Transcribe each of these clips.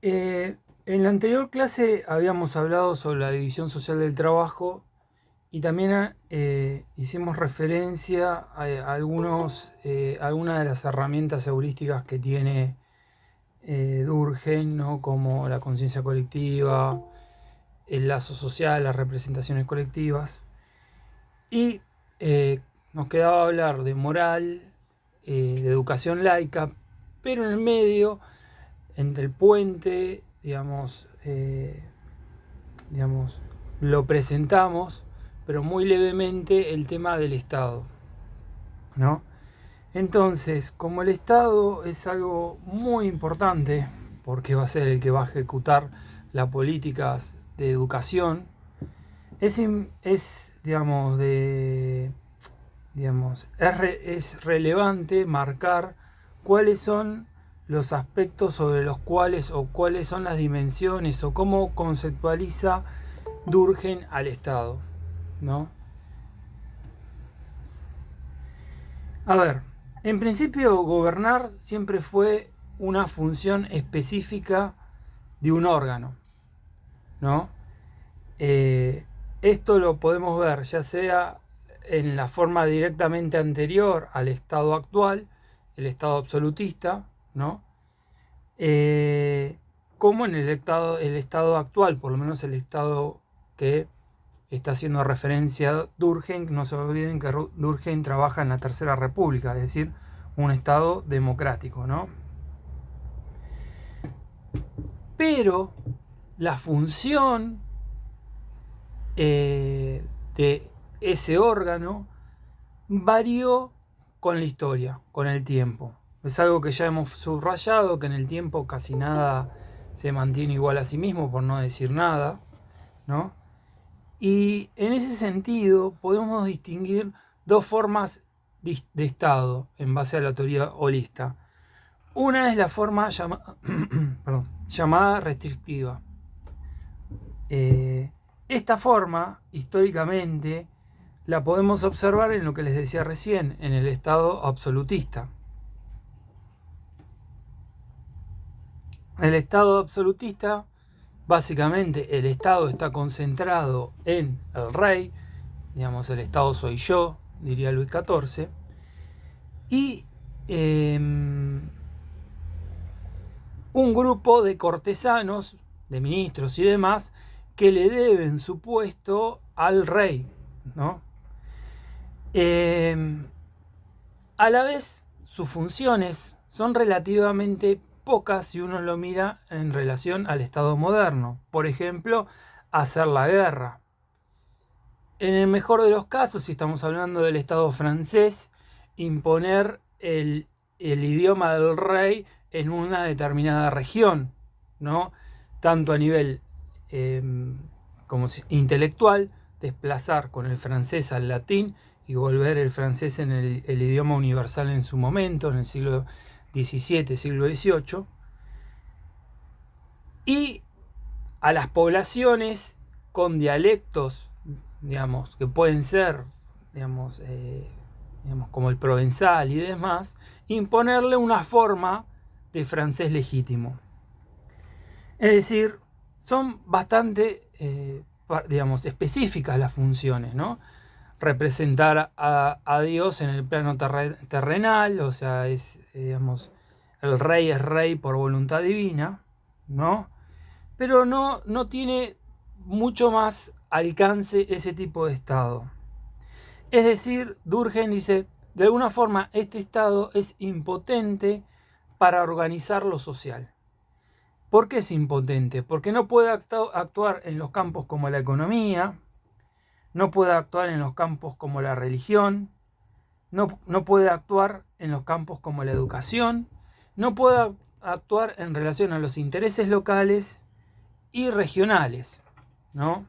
En la anterior clase habíamos hablado sobre la división social del trabajo y también hicimos referencia a algunas de las herramientas heurísticas que tiene Durkheim, ¿no? Como la conciencia colectiva, el lazo social, las representaciones colectivas. Y nos quedaba hablar de moral, de educación laica, pero en el medio, entre el puente, digamos, lo presentamos, pero muy levemente el tema del Estado, ¿no? Entonces, como el Estado es algo muy importante, porque va a ser el que va a ejecutar las políticas de educación, es digamos, es relevante marcar cuáles son los aspectos sobre los cuales o cuáles son las dimensiones o cómo conceptualiza Durkheim al Estado, ¿no? A ver, en principio gobernar siempre fue una función específica de un órgano, ¿no? Eh, Esto lo podemos ver ya sea en la forma directamente anterior al Estado actual, el Estado absolutista, ¿no? Como en el estado actual, por lo menos el Estado que está haciendo referencia a Durkheim. No se olviden que Durkheim trabaja en la Tercera República, es decir, un Estado democrático, ¿no? Pero la función de ese órgano varió con la historia, con el tiempo. Es algo que ya hemos subrayado, que en el tiempo casi nada se mantiene igual a sí mismo, por no decir nada, ¿no? Y en ese sentido podemos distinguir dos formas de Estado en base a la teoría holista. Una es la forma llamada restrictiva. Esta forma, históricamente, la podemos observar en lo que les decía recién, en el Estado absolutista. El Estado absolutista, básicamente, el Estado está concentrado en el rey, digamos, el Estado soy yo, diría Luis XIV, y un grupo de cortesanos, de ministros y demás, que le deben su puesto al rey, ¿no? A la vez, sus funciones son relativamente pocas si uno lo mira en relación al Estado moderno. Por ejemplo, hacer la guerra. En el mejor de los casos, si estamos hablando del Estado francés, imponer el idioma del rey en una determinada región, ¿no? Tanto a nivel como intelectual, desplazar con el francés al latín y volver el francés en el idioma universal en su momento, en el siglo XVII, siglo XVIII, y a las poblaciones con dialectos, digamos, que pueden ser, digamos, como el provenzal y demás, imponerle una forma de francés legítimo. Es decir, son bastante, digamos, específicas las funciones, ¿no? Representar a Dios en el plano terrenal, o sea, digamos, el rey es rey por voluntad divina, ¿no? Pero no tiene mucho más alcance ese tipo de Estado. Es decir, Durkheim dice, de alguna forma este Estado es impotente para organizar lo social. ¿Por qué es impotente? Porque no puede actuar en los campos como la economía, no puede actuar en los campos como la religión, no puede actuar en los campos como la educación, no puede actuar en relación a los intereses locales y regionales, ¿no?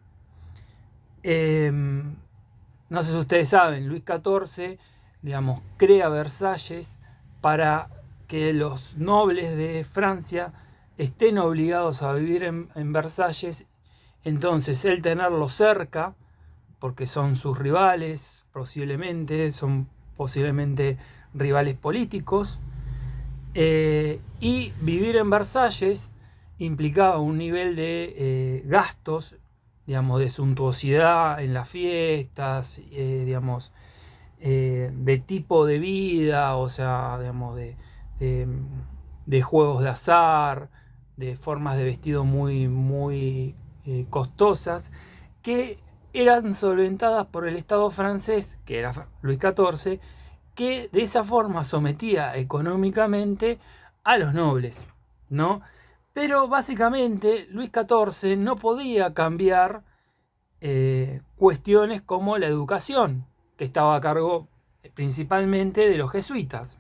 No sé si ustedes saben, Luis XIV, digamos, crea Versalles para que los nobles de Francia estén obligados a vivir en Versalles. Entonces, él tenerlo cerca, porque son sus rivales, son posiblemente rivales políticos, y vivir en Versalles implicaba un nivel de gastos, digamos, de suntuosidad en las fiestas, digamos, de tipo de vida, o sea, digamos, de, de juegos de azar, de formas de vestido muy costosas, que eran solventadas por el Estado francés, que era Luis XIV, que de esa forma sometía económicamente a los nobles, ¿no? Pero básicamente Luis XIV no podía cambiar cuestiones como la educación, que estaba a cargo principalmente de los jesuitas.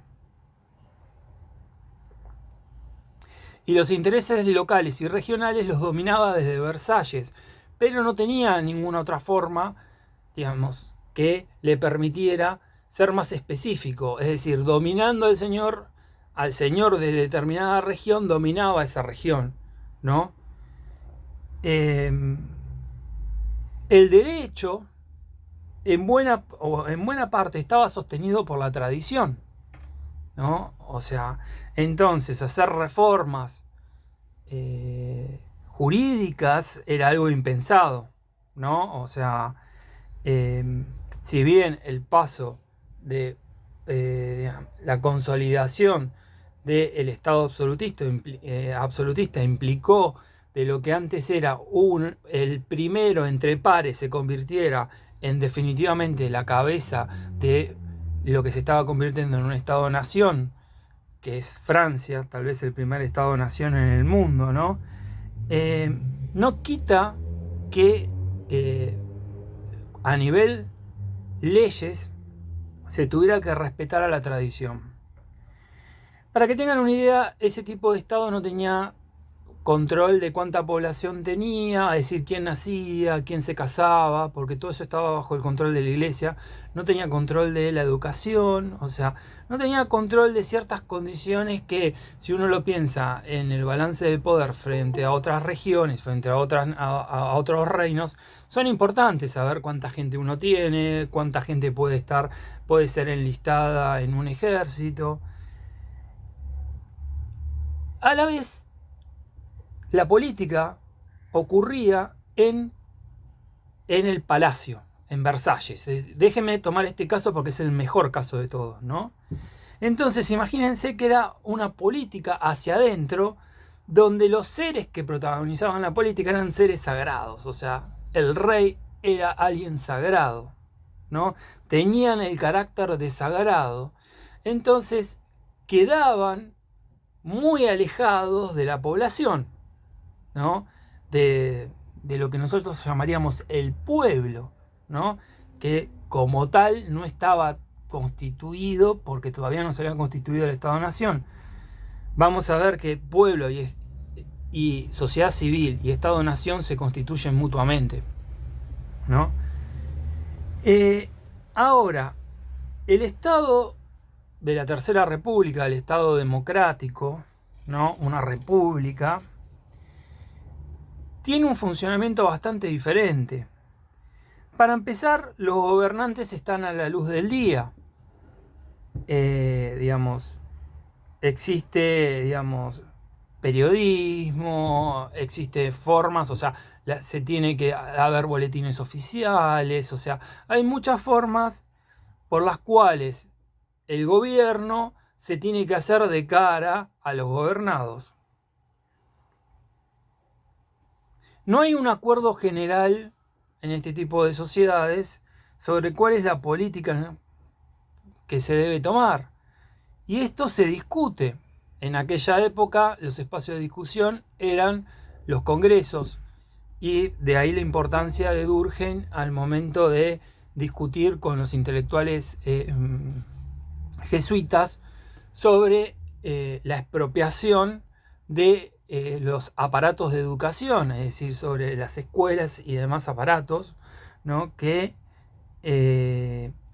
Y los intereses locales y regionales los dominaba desde Versalles, pero no tenía ninguna otra forma, digamos, que le permitiera ser más específico, es decir, dominando al señor de determinada región, dominaba esa región, ¿no? El derecho en buena parte estaba sostenido por la tradición, ¿no? O sea, entonces hacer reformas jurídicas era algo impensado, ¿no? O sea, si bien el paso de la consolidación del Estado absolutista implicó de lo que antes era el primero entre pares se convirtiera en definitivamente la cabeza de lo que se estaba convirtiendo en un Estado-nación, que es Francia, tal vez el primer Estado-nación en el mundo, ¿no? No quita que a nivel leyes se tuviera que respetar a la tradición. Para que tengan una idea, ese tipo de Estado no tenía control de cuánta población tenía, es decir, quién nacía, quién se casaba, porque todo eso estaba bajo el control de la iglesia. No tenía control de la educación, o sea, no tenía control de ciertas condiciones que, si uno lo piensa en el balance de poder frente a otras regiones, frente a otros reinos, son importantes saber cuánta gente uno tiene, cuánta gente puede ser enlistada en un ejército. A la vez, la política ocurría en el palacio, en Versalles. Déjenme tomar este caso porque es el mejor caso de todos, ¿no? Entonces, imagínense que era una política hacia adentro, donde los seres que protagonizaban la política eran seres sagrados. O sea, el rey era alguien sagrado, ¿no? Tenían el carácter de sagrado. Entonces, quedaban muy alejados de la población, ¿no? De lo que nosotros llamaríamos el pueblo, ¿no? Que como tal no estaba constituido porque todavía no se había constituido el Estado-Nación. Vamos a ver que pueblo y sociedad civil y Estado-Nación se constituyen mutuamente, ¿no? Ahora, el Estado de la Tercera República, el Estado democrático, ¿no? Una república, tiene un funcionamiento bastante diferente. Para empezar, los gobernantes están a la luz del día. Digamos, existe, digamos, periodismo, existe formas, o sea, se tiene que haber boletines oficiales, o sea, hay muchas formas por las cuales el gobierno se tiene que hacer de cara a los gobernados. No hay un acuerdo general en este tipo de sociedades sobre cuál es la política que se debe tomar. Y esto se discute. En aquella época los espacios de discusión eran los congresos y de ahí la importancia de Durkheim al momento de discutir con los intelectuales jesuitas sobre la expropiación de los aparatos de educación, es decir, sobre las escuelas y demás aparatos, ¿no? Que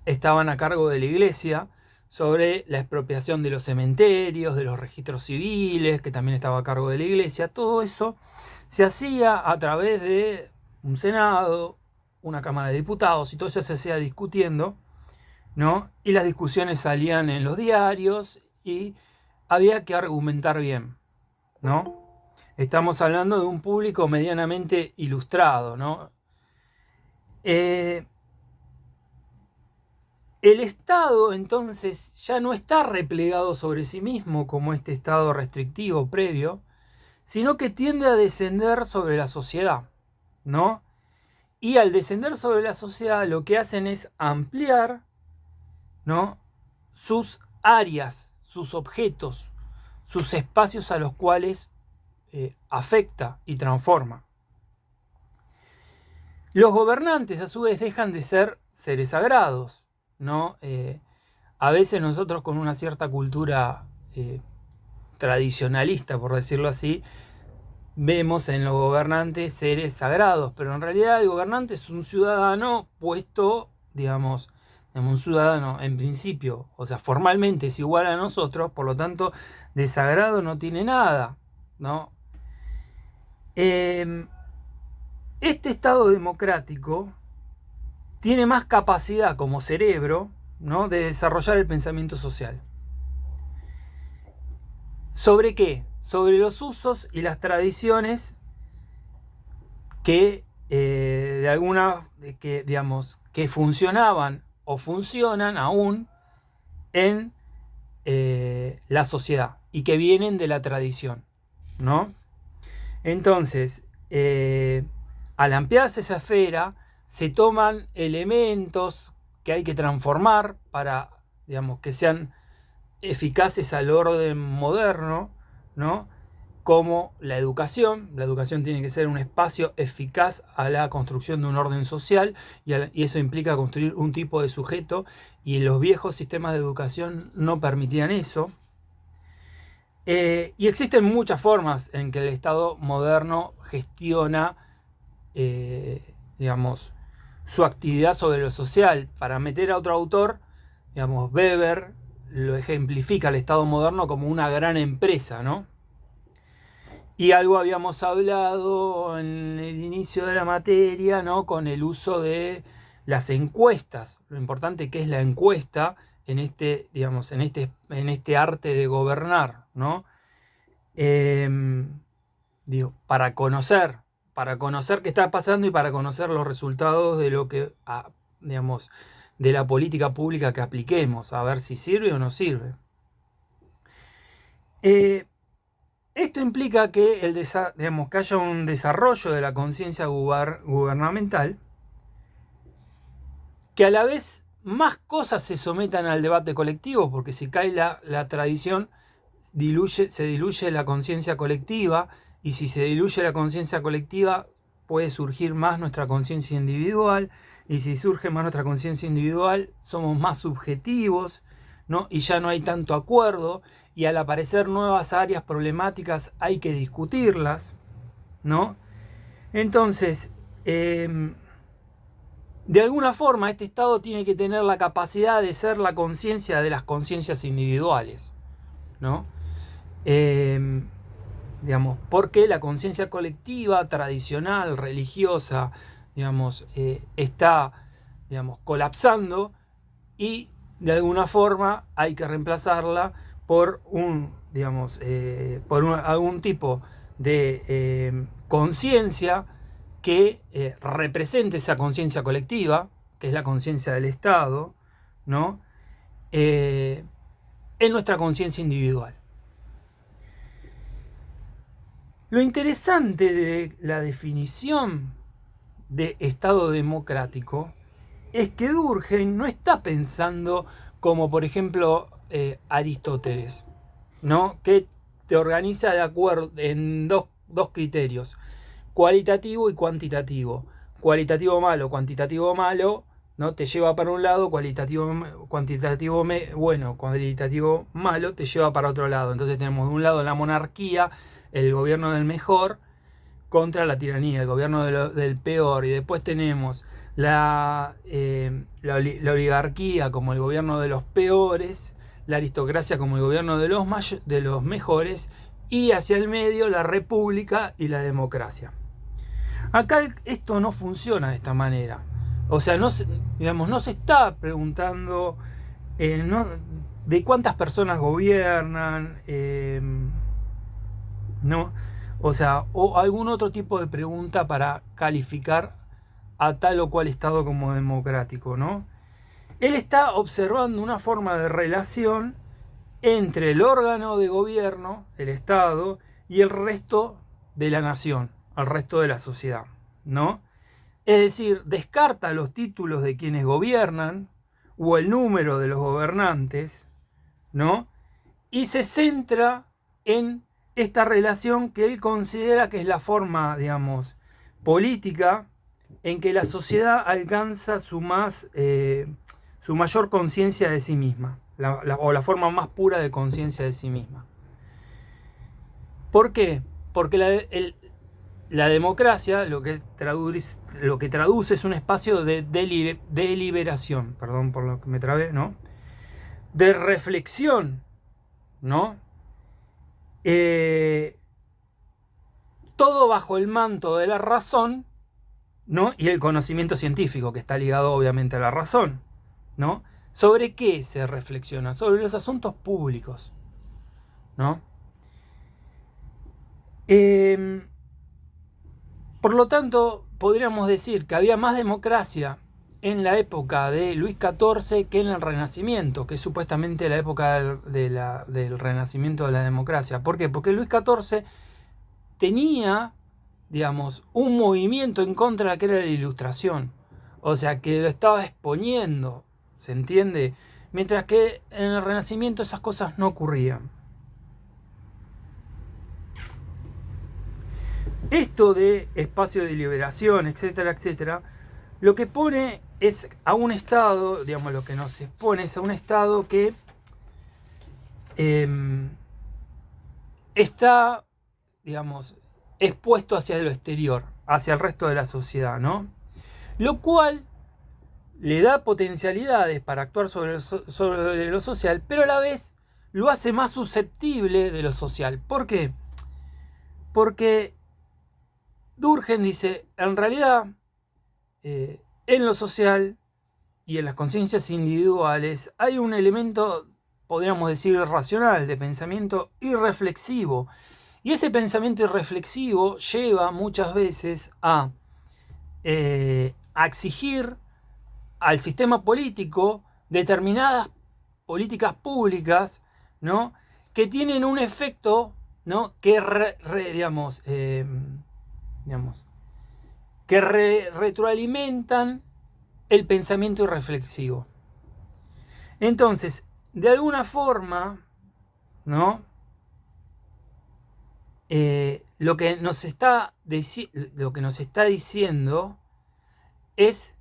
estaban a cargo de la iglesia, sobre la expropiación de los cementerios, de los registros civiles, que también estaba a cargo de la iglesia. Todo eso se hacía a través de un Senado, una Cámara de Diputados, y todo eso se hacía discutiendo, ¿no? Y las discusiones salían en los diarios y había que argumentar bien, ¿no? estamos hablando de un público medianamente ilustrado, ¿no? El Estado entonces ya no está replegado sobre sí mismo como este Estado restrictivo previo, sino que tiende a descender sobre la sociedad, ¿no? Y al descender sobre la sociedad lo que hacen es ampliar, ¿no?, sus áreas, sus objetos, sus espacios a los cuales afecta y transforma. Los gobernantes a su vez dejan de ser seres sagrados, ¿no? A veces nosotros con una cierta cultura tradicionalista, por decirlo así, vemos en los gobernantes seres sagrados, pero en realidad el gobernante es un ciudadano puesto, digamos, un ciudadano en principio, o sea, formalmente es igual a nosotros, por lo tanto, de sagrado no tiene nada, ¿no? Este Estado democrático tiene más capacidad como cerebro, ¿no?, de desarrollar el pensamiento social. ¿Sobre qué? Sobre los usos y las tradiciones que de alguna, que, digamos, que funcionaban o funcionan aún en la sociedad y que vienen de la tradición, ¿no? Entonces, al ampliarse esa esfera, se toman elementos que hay que transformar para, digamos, que sean eficaces al orden moderno, ¿no? Como la educación. La educación tiene que ser un espacio eficaz a la construcción de un orden social y eso implica construir un tipo de sujeto, y los viejos sistemas de educación no permitían eso. Y existen muchas formas en que el Estado moderno gestiona, digamos, su actividad sobre lo social. Para meter a otro autor, digamos, Weber lo ejemplifica al Estado moderno como una gran empresa, ¿no? Y algo habíamos hablado en el inicio de la materia, ¿no?, con el uso de las encuestas, lo importante que es la encuesta en este, digamos, en este arte de gobernar, ¿no? Digo, para conocer qué está pasando y para conocer los resultados de lo que, digamos, de la política pública que apliquemos, a ver si sirve o no sirve. Esto implica que, digamos, que haya un desarrollo de la conciencia gubernamental, que a la vez más cosas se sometan al debate colectivo, porque si cae la tradición, se diluye la conciencia colectiva, y si se diluye la conciencia colectiva puede surgir más nuestra conciencia individual, y si surge más nuestra conciencia individual somos más subjetivos, ¿no? Y ya no hay tanto acuerdo, y al aparecer nuevas áreas problemáticas hay que discutirlas, ¿no? Entonces, de alguna forma este Estado tiene que tener la capacidad de ser la conciencia de las conciencias individuales, ¿no? Digamos, porque la conciencia colectiva, tradicional, religiosa, digamos, está, digamos, colapsando, y de alguna forma hay que reemplazarla por digamos, algún tipo de conciencia que represente esa conciencia colectiva, que es la conciencia del Estado, ¿no?, en nuestra conciencia individual. Lo interesante de la definición de Estado democrático es que Durkheim no está pensando como, por ejemplo, Aristóteles, ¿no?, que te organiza de acuerdo en dos criterios: cualitativo y cuantitativo. Cualitativo malo, cuantitativo malo, ¿no?, te lleva para un lado; cuantitativo bueno, cualitativo malo te lleva para otro lado. Entonces tenemos de un lado la monarquía, el gobierno del mejor, contra la tiranía, el gobierno del peor, y después tenemos la oligarquía como el gobierno de los peores, la aristocracia como el gobierno de los mejores, y hacia el medio la república y la democracia. Acá esto no funciona de esta manera. O sea, no se está preguntando de cuántas personas gobiernan, ¿no? O sea, o algún otro tipo de pregunta para calificar a tal o cual Estado como democrático, ¿no? Él está observando una forma de relación entre el órgano de gobierno, el Estado, y el resto de la nación, al resto de la sociedad, ¿no? Es decir, descarta los títulos de quienes gobiernan o el número de los gobernantes, ¿no? Y se centra en esta relación que él considera que es la forma, digamos, política en que la sociedad alcanza su mayor conciencia de sí misma, o la forma más pura de conciencia de sí misma. ¿Por qué? Porque la democracia lo que traduce es un espacio de deliberación, perdón por lo que me trabé, ¿no? De reflexión, ¿no? Todo bajo el manto de la razón, ¿no? Y el conocimiento científico, que está ligado obviamente a la razón, ¿no? ¿Sobre qué se reflexiona? Sobre los asuntos públicos, ¿no? Por lo tanto, podríamos decir que había más democracia en la época de Luis XIV que en el Renacimiento, que es supuestamente la época del Renacimiento de la democracia. ¿Por qué? Porque Luis XIV tenía, digamos, un movimiento en contra de la que era la Ilustración. O sea, que lo estaba exponiendo, ¿se entiende? Mientras que en el Renacimiento esas cosas no ocurrían. Esto de espacio de liberación, etcétera, etcétera, lo que pone es a un Estado, digamos, lo que nos expone es a un Estado que está, digamos, expuesto hacia lo exterior, hacia el resto de la sociedad, ¿no? Lo cual le da potencialidades para actuar sobre lo social, pero a la vez lo hace más susceptible de lo social. ¿Por qué? Porque Durkheim dice, en realidad, en lo social y en las conciencias individuales hay un elemento, podríamos decir, racional, de pensamiento irreflexivo. Y ese pensamiento irreflexivo lleva muchas veces a exigir al sistema político determinadas políticas públicas, ¿no? Que tienen un efecto, ¿no? Que retroalimentan el pensamiento irreflexivo. Entonces, de alguna forma, ¿no? Lo que nos está diciendo es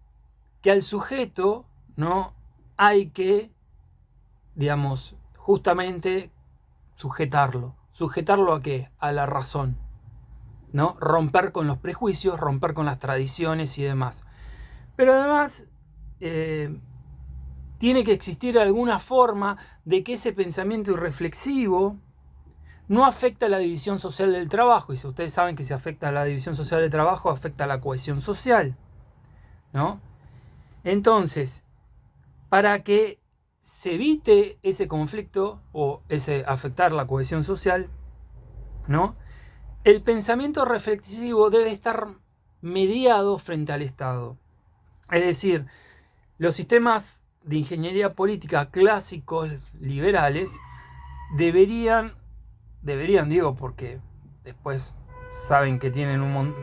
que al sujeto, ¿no? Hay que, digamos, justamente sujetarlo. ¿Sujetarlo a qué? A la razón, ¿no? Romper con los prejuicios, romper con las tradiciones y demás. Pero además tiene que existir alguna forma de que ese pensamiento irreflexivo no afecta a la división social del trabajo. Y si ustedes saben que si afecta a la división social del trabajo, afecta a la cohesión social, ¿no? Entonces, para que se evite ese conflicto o ese afectar la cohesión social, ¿no? El pensamiento reflexivo debe estar mediado frente al Estado. Es decir, los sistemas de ingeniería política clásicos liberales deberían, digo, porque después saben que tienen un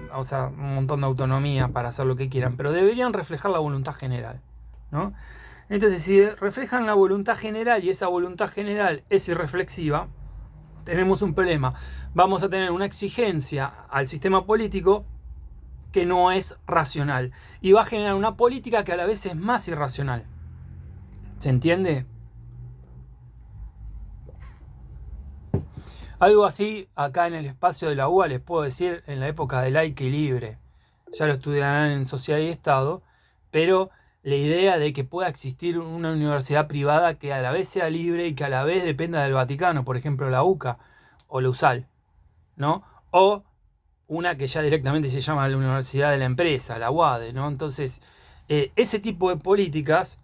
montón de autonomía para hacer lo que quieran, pero deberían reflejar la voluntad general, ¿no? Entonces, si reflejan la voluntad general y esa voluntad general es irreflexiva, tenemos un problema. Vamos a tener una exigencia al sistema político que no es racional y va a generar una política que a la vez es más irracional. ¿Se entiende? Algo así acá en el espacio de la UBA les puedo decir en la época de laica y libre. Ya lo estudiarán en Sociedad y Estado, pero la idea de que pueda existir una universidad privada que a la vez sea libre y que a la vez dependa del Vaticano, por ejemplo la UCA o la USAL, ¿no? O una que ya directamente se llama la Universidad de la Empresa, la UADE, ¿no? Entonces, ese tipo de políticas,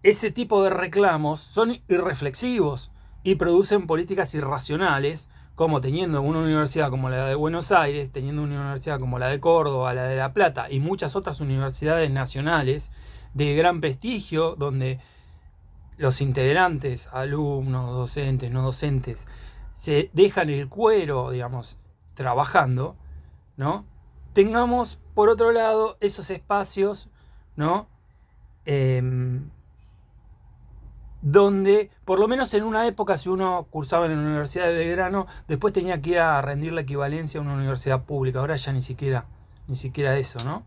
ese tipo de reclamos son irreflexivos y producen políticas irracionales como teniendo una universidad como la de Buenos Aires, teniendo una universidad como la de Córdoba, la de La Plata y muchas otras universidades nacionales de gran prestigio, donde los integrantes, alumnos, docentes, no docentes, se dejan el cuero, digamos, trabajando, ¿no? Tengamos, por otro lado, esos espacios, ¿no? Donde, por lo menos en una época, si uno cursaba en la Universidad de Belgrano, después tenía que ir a rendir la equivalencia a una universidad pública. Ahora ya ni siquiera eso, ¿no?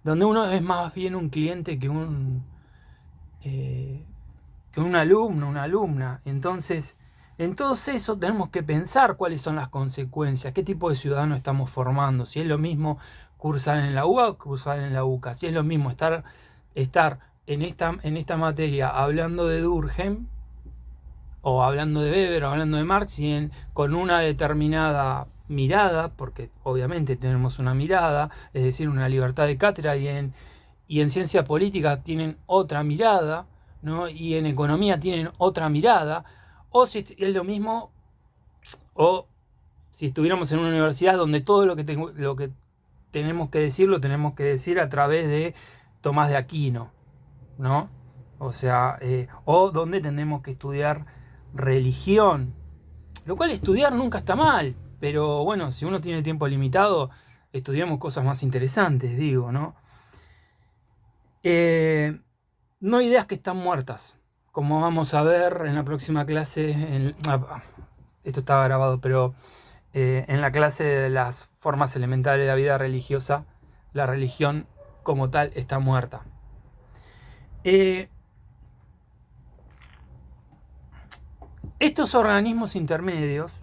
Donde uno es más bien un cliente que un alumno, una alumna. Entonces, en todo eso tenemos que pensar cuáles son las consecuencias, qué tipo de ciudadano estamos formando, si es lo mismo cursar en la UBA o cursar en la UCA, si es lo mismo estar en esta materia hablando de Durkheim o hablando de Weber o hablando de Marx con una determinada mirada, porque obviamente tenemos una mirada, es decir, una libertad de cátedra, y en ciencia política tienen otra mirada, ¿no? Y en economía tienen otra mirada, o si es lo mismo, o si estuviéramos en una universidad donde todo lo que tenemos que decir lo tenemos que decir a través de Tomás de Aquino, ¿no? O sea, o donde tenemos que estudiar religión, lo cual estudiar nunca está mal, pero bueno, si uno tiene tiempo limitado, estudiamos cosas más interesantes, digo, ¿no? No ideas que están muertas, como vamos a ver en la próxima clase, esto estaba grabado, pero en la clase de las formas elementales de la vida religiosa, la religión como tal está muerta. Estos organismos intermedios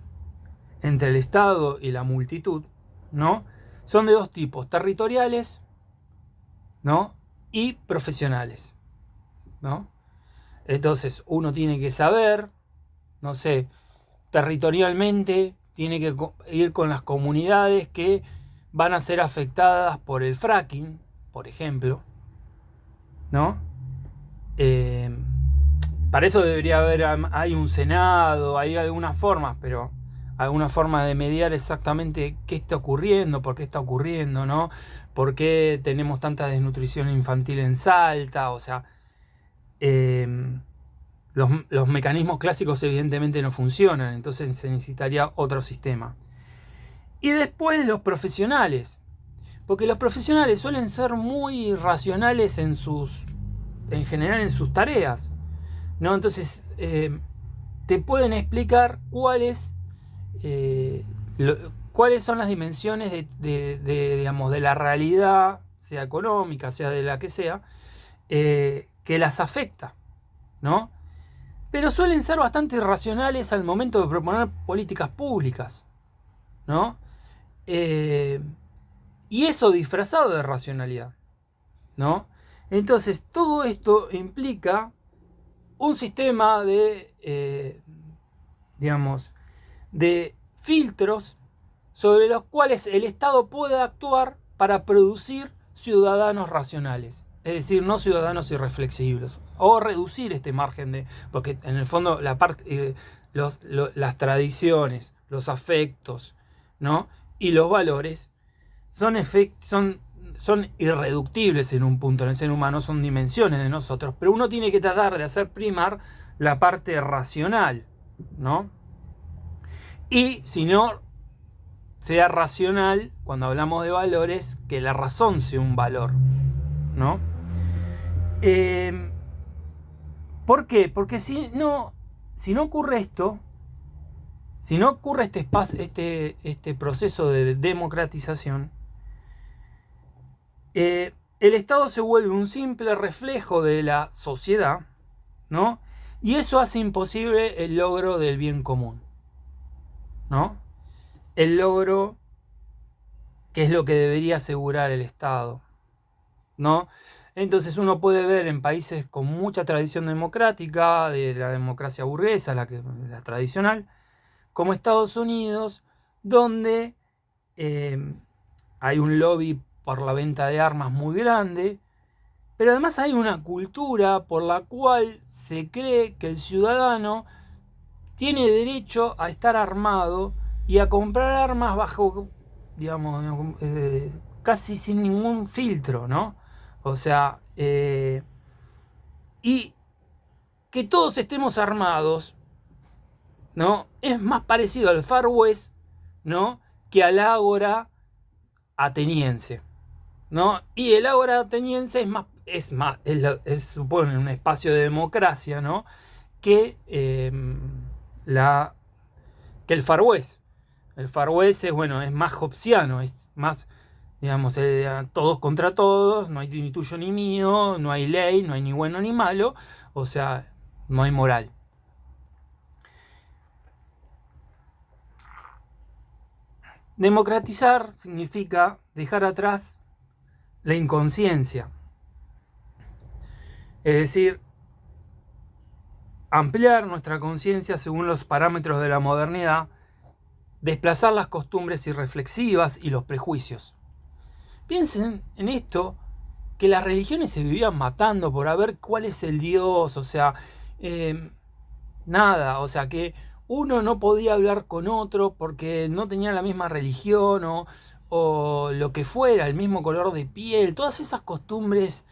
entre el Estado y la multitud, ¿no? Son de dos tipos, territoriales, ¿no? Y profesionales, ¿no? Entonces uno tiene que saber, no sé, territorialmente tiene que ir con las comunidades que van a ser afectadas por el fracking, por ejemplo, ¿no? Para eso debería hay un senado, hay algunas formas, pero alguna forma de mediar exactamente qué está ocurriendo, por qué está ocurriendo, ¿no? ¿Por qué tenemos tanta desnutrición infantil en Salta? O sea, los mecanismos clásicos evidentemente no funcionan, entonces se necesitaría otro sistema. Y después los profesionales, porque los profesionales suelen ser muy racionales en general en sus tareas, ¿no? Entonces te pueden explicar cuáles son las dimensiones digamos, de la realidad, sea económica, sea de la que sea, que las afecta, ¿no? Pero suelen ser bastante irracionales al momento de proponer políticas públicas, ¿no? Y eso disfrazado de racionalidad, ¿no? Entonces todo esto implica un sistema digamos, de filtros sobre los cuales el Estado puede actuar para producir ciudadanos racionales, es decir, no ciudadanos irreflexibles, o reducir este margen porque en el fondo las tradiciones, los afectos, ¿no? Y los valores son irreductibles en un punto en el ser humano, son dimensiones de nosotros, pero uno tiene que tratar de hacer primar la parte racional, ¿no? Y si no sea racional, cuando hablamos de valores, que la razón sea un valor, ¿no? ¿Por qué? Porque si no ocurre esto, si no ocurre este proceso de democratización, el Estado se vuelve un simple reflejo de la sociedad, ¿no? Y eso hace imposible el logro del bien común, ¿no? El logro que es lo que debería asegurar el Estado, ¿no? Entonces uno puede ver en países con mucha tradición democrática, de la democracia burguesa, la tradicional, como Estados Unidos, donde hay un lobby por la venta de armas muy grande, pero además hay una cultura por la cual se cree que el ciudadano tiene derecho a estar armado y a comprar armas bajo, digamos, casi sin ningún filtro, ¿no? O sea, y que todos estemos armados, ¿no? Es más parecido al Far West, ¿no? Que al Ágora ateniense, ¿no? Y el Ágora ateniense supone un espacio de democracia, ¿no? Que, que el Far West. El Far West es, bueno, es más hobbesiano, es más, digamos, todos contra todos, no hay ni tuyo ni mío, no hay ley, no hay ni bueno ni malo, o sea, no hay moral. Democratizar significa dejar atrás la inconsciencia, es decir, ampliar nuestra conciencia según los parámetros de la modernidad, desplazar las costumbres irreflexivas y los prejuicios. Piensen en esto, que las religiones se vivían matando por ver cuál es el Dios, o sea, nada, o sea, que uno no podía hablar con otro porque no tenía la misma religión o lo que fuera, el mismo color de piel, todas esas costumbres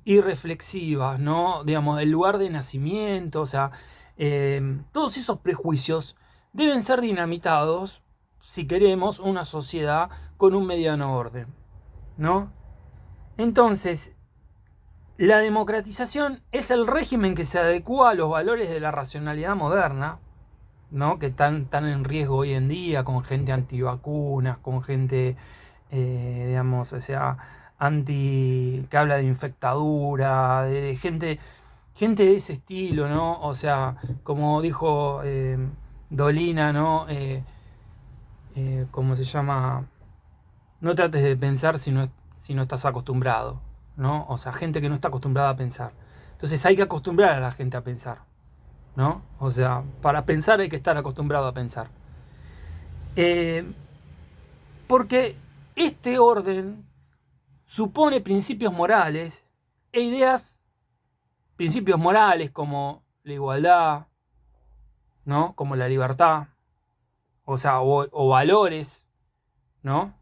irreflexivas, ¿no? Digamos, el lugar de nacimiento, o sea, todos esos prejuicios deben ser dinamitados si queremos una sociedad con un mediano orden, ¿no? Entonces, la democratización es el régimen que se adecua a los valores de la racionalidad moderna, ¿no? Que están en riesgo hoy en día, con gente antivacunas, con gente, digamos, o sea, que habla de infectadura, de gente de ese estilo, ¿no? O sea, como dijo Dolina, ¿no? ¿Cómo se llama? No trates de pensar si no estás acostumbrado, ¿no? O sea, gente que no está acostumbrada a pensar. Entonces hay que acostumbrar a la gente a pensar, ¿no? O sea, para pensar hay que estar acostumbrado a pensar. Porque este orden supone principios morales e ideas, principios morales como la igualdad, ¿no? Como la libertad, o sea, o valores, ¿no?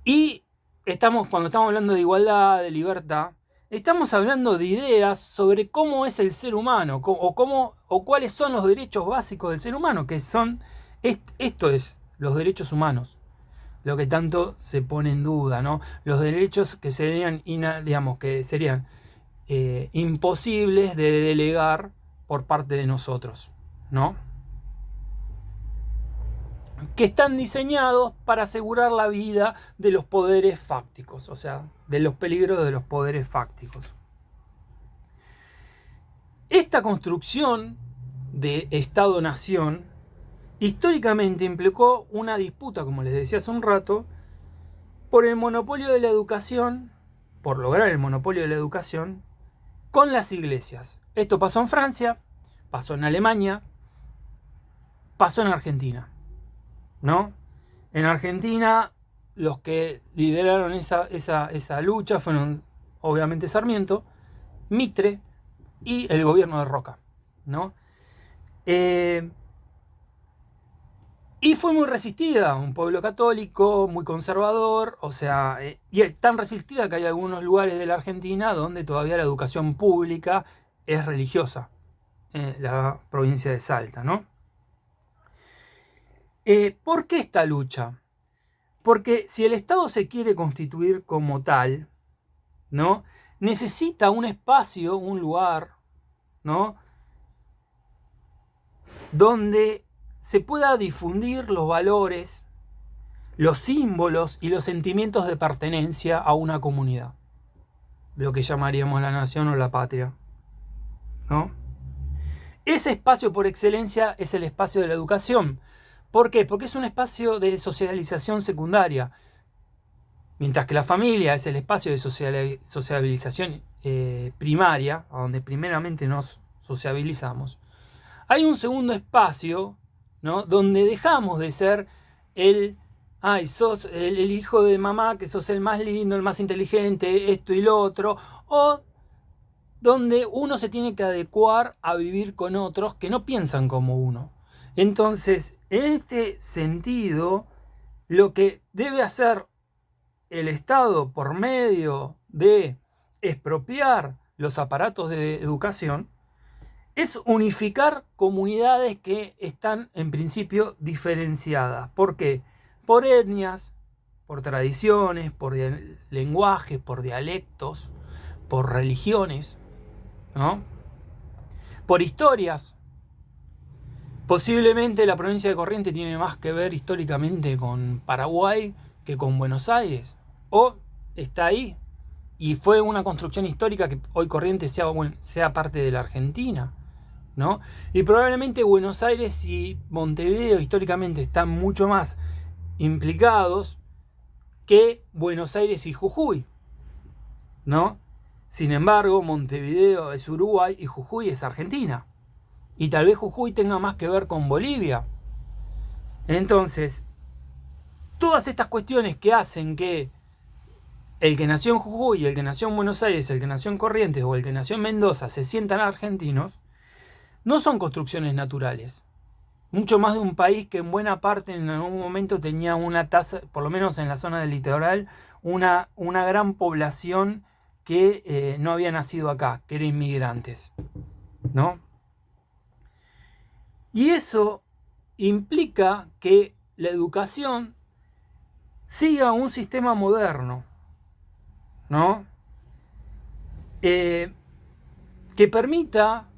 Y cuando estamos hablando de igualdad, de libertad, estamos hablando de ideas sobre cómo es el ser humano, o cuáles son los derechos básicos del ser humano, que son, esto es, los derechos humanos, lo que tanto se pone en duda, ¿no? Los derechos que serían, imposibles de delegar por parte de nosotros, ¿no? Que están diseñados para asegurar la vida de los poderes fácticos, o sea, de los peligros de los poderes fácticos. Esta construcción de Estado-Nación históricamente implicó una disputa, como les decía hace un rato, por el monopolio de la educación, por lograr el monopolio de la educación, con las iglesias. Esto pasó en Francia, pasó en Alemania, pasó en Argentina, ¿no? En Argentina, los que lideraron esa lucha fueron obviamente Sarmiento, Mitre y el gobierno de Roca, ¿no? Y fue muy resistida, un pueblo católico, muy conservador, o sea, y es tan resistida que hay algunos lugares de la Argentina donde todavía la educación pública es religiosa, la provincia de Salta, ¿no? ¿Por qué esta lucha? Porque si el Estado se quiere constituir como tal, ¿no? Necesita un espacio, un lugar, ¿no? Donde se pueda difundir los valores, los símbolos y los sentimientos de pertenencia a una comunidad, lo que llamaríamos la nación o la patria, ¿no? Ese espacio por excelencia es el espacio de la educación. ¿Por qué? Porque es un espacio de socialización secundaria. Mientras que la familia es el espacio de sociabilización primaria, a donde primeramente nos sociabilizamos, hay un segundo espacio, ¿no? Donde dejamos de ser sos el hijo de mamá, que sos el más lindo, el más inteligente, esto y lo otro, o donde uno se tiene que adecuar a vivir con otros que no piensan como uno. Entonces, en este sentido, lo que debe hacer el Estado por medio de expropiar los aparatos de educación es unificar comunidades que están en principio diferenciadas. ¿Por qué? Por etnias, por tradiciones, por lenguajes, por dialectos, por religiones, ¿no? Por historias. Posiblemente la provincia de Corrientes tiene más que ver históricamente con Paraguay que con Buenos Aires. O está ahí y fue una construcción histórica que hoy Corrientes sea parte de la Argentina, ¿no? Y probablemente Buenos Aires y Montevideo históricamente están mucho más implicados que Buenos Aires y Jujuy, ¿no? Sin embargo, Montevideo es Uruguay y Jujuy es Argentina. Y tal vez Jujuy tenga más que ver con Bolivia. Entonces, todas estas cuestiones que hacen que el que nació en Jujuy, el que nació en Buenos Aires, el que nació en Corrientes o el que nació en Mendoza se sientan argentinos, no son construcciones naturales. Mucho más de un país que en buena parte en algún momento tenía una tasa, por lo menos en la zona del litoral, una gran población que no había nacido acá, que eran inmigrantes, ¿no? Y eso implica que la educación siga un sistema moderno, ¿no? Que permita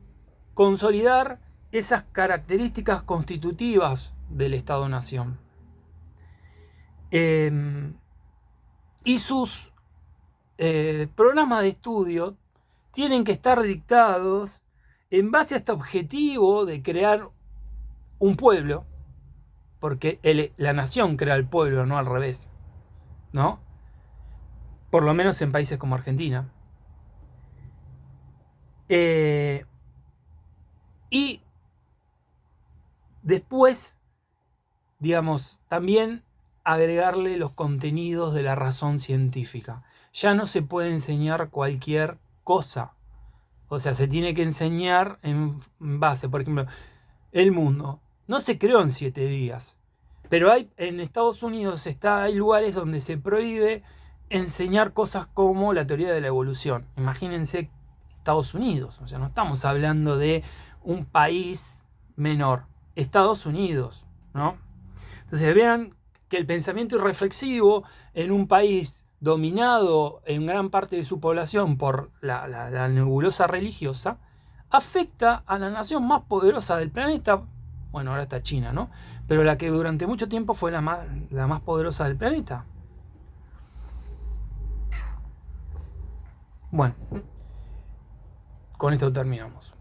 consolidar esas características constitutivas del Estado-Nación. Y sus programas de estudio tienen que estar dictados en base a este objetivo de crear un pueblo, porque la nación crea el pueblo, no al revés, ¿no? Por lo menos en países como Argentina. Y después, digamos, también agregarle los contenidos de la razón científica. Ya no se puede enseñar cualquier cosa. O sea, se tiene que enseñar en base, por ejemplo, el mundo no se creó en 7 días. Pero en Estados Unidos hay lugares donde se prohíbe enseñar cosas como la teoría de la evolución. Imagínense Estados Unidos. O sea, no estamos hablando de un país menor. Estados Unidos, ¿no? Entonces vean que el pensamiento irreflexivo en un país dominado en gran parte de su población por la nebulosa religiosa afecta a la nación más poderosa del planeta. Bueno, ahora está China, ¿no? Pero la que durante mucho tiempo fue la más poderosa del planeta. Bueno, con esto terminamos.